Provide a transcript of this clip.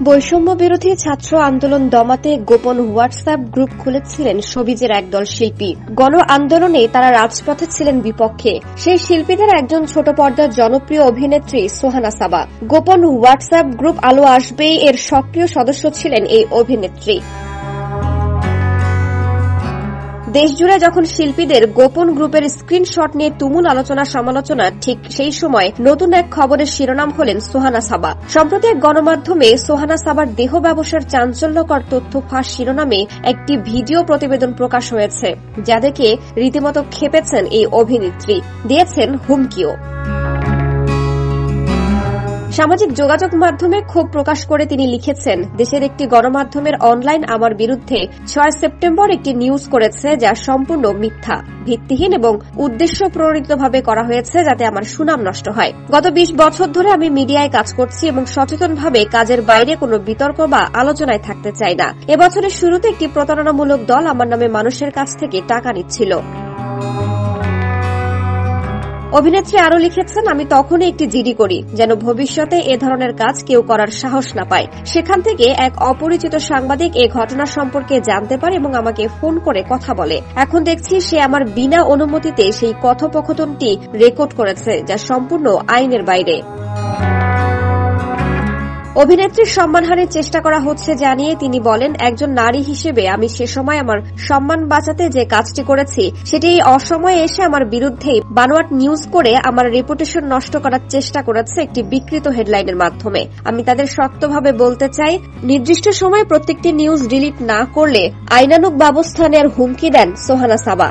বৈষম্য বিরোধী ছাত্র আন্দোলন দমাতে গোপন হোয়াটসঅ্যাপ গ্রুপ খুলেছিলেন শোবিজের একদল শিল্পী। গণ আন্দোলনে তারা রাজপথে ছিলেন বিপক্ষে। সেই শিল্পীদের একজন ছোট পর্দার জনপ্রিয় অভিনেত্রী সোহানা সাবা। গোপন হোয়াটসঅ্যাপ গ্রুপ আলো আসবেই এর সক্রিয় সদস্য ছিলেন এই অভিনেত্রী। দেশজুড়ে যখন শিল্পীদের গোপন গ্রুপের স্ক্রিনশট নিয়ে তুমুল আলোচনা সমালোচনা, ঠিক সেই সময় নতুন এক খবরের শিরোনাম হলেন সোহানা সাবা। সম্প্রতি এক গণমাধ্যমে সোহানা সাবার দেহ ব্যবসার চাঞ্চল্যকর তথ্য ফাঁস শিরোনামে একটি ভিডিও প্রতিবেদন প্রকাশ হয়েছে, যা দেখে রীতিমতো ক্ষেপেছেন এই অভিনেত্রী, দিয়েছেন হুমকিও। সামাজিক যোগাযোগ মাধ্যমে ক্ষোভ প্রকাশ করে তিনি লিখেছেন, দেশের একটি গণমাধ্যমের অনলাইন আমার বিরুদ্ধে 6 সেপ্টেম্বর একটি নিউজ করেছে যা সম্পূর্ণ মিথ্যা, ভিত্তিহীন এবং উদ্দেশ্য প্রণোদিতভাবে করা হয়েছে যাতে আমার সুনাম নষ্ট হয়। গত 20 বছর ধরে আমি মিডিয়ায় কাজ করছি এবং সচেতনভাবে কাজের বাইরে কোনো বিতর্ক বা আলোচনায় থাকতে চাই না। এবছরের শুরুতে একটি প্রতারণামূলক দল আমার নামে মানুষের কাছ থেকে টাকা নিচ্ছিল। অভিনেত্রী আরও লিখেছেন, আমি তখনই একটি জিডি করি যেন ভবিষ্যতে এ ধরনের কাজ কেউ করার সাহস না পায়। সেখান থেকে এক অপরিচিত সাংবাদিক এ ঘটনা সম্পর্কে জানতে পারে এবং আমাকে ফোন করে কথা বলে। এখন দেখছি সে আমার বিনা অনুমতিতে সেই কথোপকথনটি রেকর্ড করেছে, যা সম্পূর্ণ আইনের বাইরে। অভিনেত্রীর সম্মানহানির চেষ্টা করা হচ্ছে জানিয়ে তিনি বলেন, একজন নারী হিসেবে আমি সে সময় আমার সম্মান বাঁচাতে যে কাজটি করেছি সেটি এই অসময়ে এসে আমার বিরুদ্ধেই বানোয়াট নিউজ করে আমার রেপুটেশন নষ্ট করার চেষ্টা করেছে একটি বিকৃত হেডলাইনের মাধ্যমে। আমি তাদের শক্তভাবে বলতে চাই, নির্দিষ্ট সময়ে প্রত্যেকটি নিউজ ডিলিট না করলে আইনানুগ ব্যবস্থা নেওয়ার হুমকি দেন সোহানা সাবা।